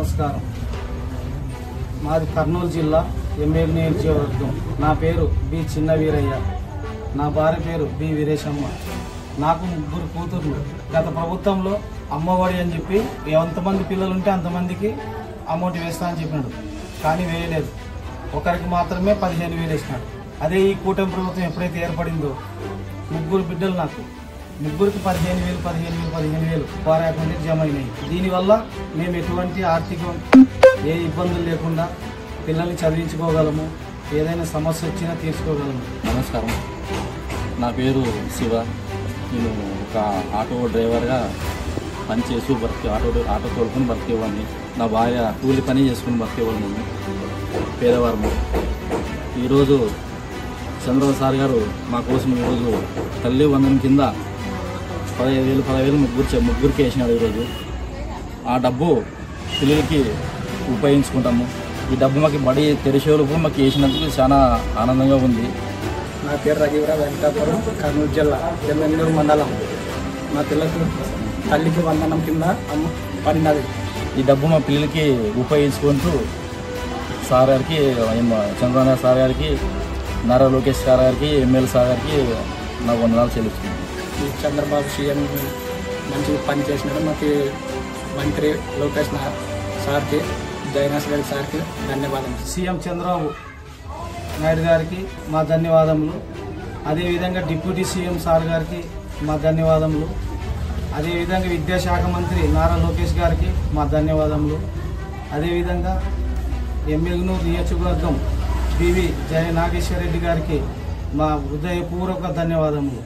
నమస్కారం. మాది కర్నూలు జిల్లా ఎమ్మెల్యే నియోజకవర్గం. నా పేరు బి చిన్న వీరయ్య. నా భార్య పేరు బి వీరేశమ్మ. నాకు 3 కూతుర్లు. గత ప్రభుత్వంలో అమ్మఒడి అని చెప్పి ఎంతమంది పిల్లలు ఉంటే అంతమందికి అమౌంట్ వేస్తా అని చెప్పినాడు, కానీ వేయలేదు. ఒకరికి మాత్రమే 15,000 వేసినాడు. అదే ఈ కూటమి ప్రభుత్వం ఎప్పుడైతే ఏర్పడిందో 3 బిడ్డలు నాకు, 3కి 15,000 వారి అకౌంట్కి జమ అయినాయి. దీనివల్ల మేము ఎటువంటి ఆర్థిక ఏ ఇబ్బందులు లేకుండా పిల్లల్ని చదివించుకోగలము, ఏదైనా సమస్య వచ్చినా తీర్చుకోగలము. నమస్కారం, నా పేరు శివ. నేను ఒక ఆటో డ్రైవర్గా పనిచేసి ఆటో తోడుకొని బతికేవాడిని. నా భార్య కూలి పని చేసుకుని బతికేవాడిని. పేదవారము. ఈరోజు చంద్రబాబు సార్ గారు మా కోసం ఈరోజు తల్లి వందనం కింద 15,000 ముగ్గురికి వేసినాడు. ఈరోజు ఆ డబ్బు పిల్లలకి ఉపయోగించుకుంటాము. ఈ డబ్బు మాకు బడి తెరిచేలోపు మాకు వేసినందుకు చాలా ఆనందంగా ఉంది. నా పేరు రఘువీర వెంకటాపురం, కర్నూలు జిల్లా ఎమ్మెల్యేరు మండలం. మా పిల్లలకు తల్లికి వందనం కింద పడినది. ఈ డబ్బు మా పిల్లలకి ఉపయోగించుకుంటూ సార్ గారికి, చంద్రబాబు సార్ గారికి, నారా లోకేష్ సార్ గారికి, ఎమ్మెల్యే సార్ గారికి నా వందనాలు చెల్లిస్తున్నాను. ఈ చంద్రబాబు సీఎం మంచి పని చేసినాడు. మాకు మంత్రి లోకేష్ సార్కి, జగన్నాథ్ రెడ్డి సార్కి ధన్యవాదాలు. సీఎం చంద్రబాబు నాయుడు గారికి మా ధన్యవాదములు. అదేవిధంగా డిప్యూటీ సీఎం సార్ గారికి మా ధన్యవాదములు. అదేవిధంగా విద్యాశాఖ మంత్రి నారా లోకేష్ గారికి మా ధన్యవాదములు. అదేవిధంగా ఎమ్మెల్యేనూరు నియోజకవర్గం పివి జయ నాగేశ్వర రెడ్డి గారికి మా హృదయపూర్వక ధన్యవాదములు.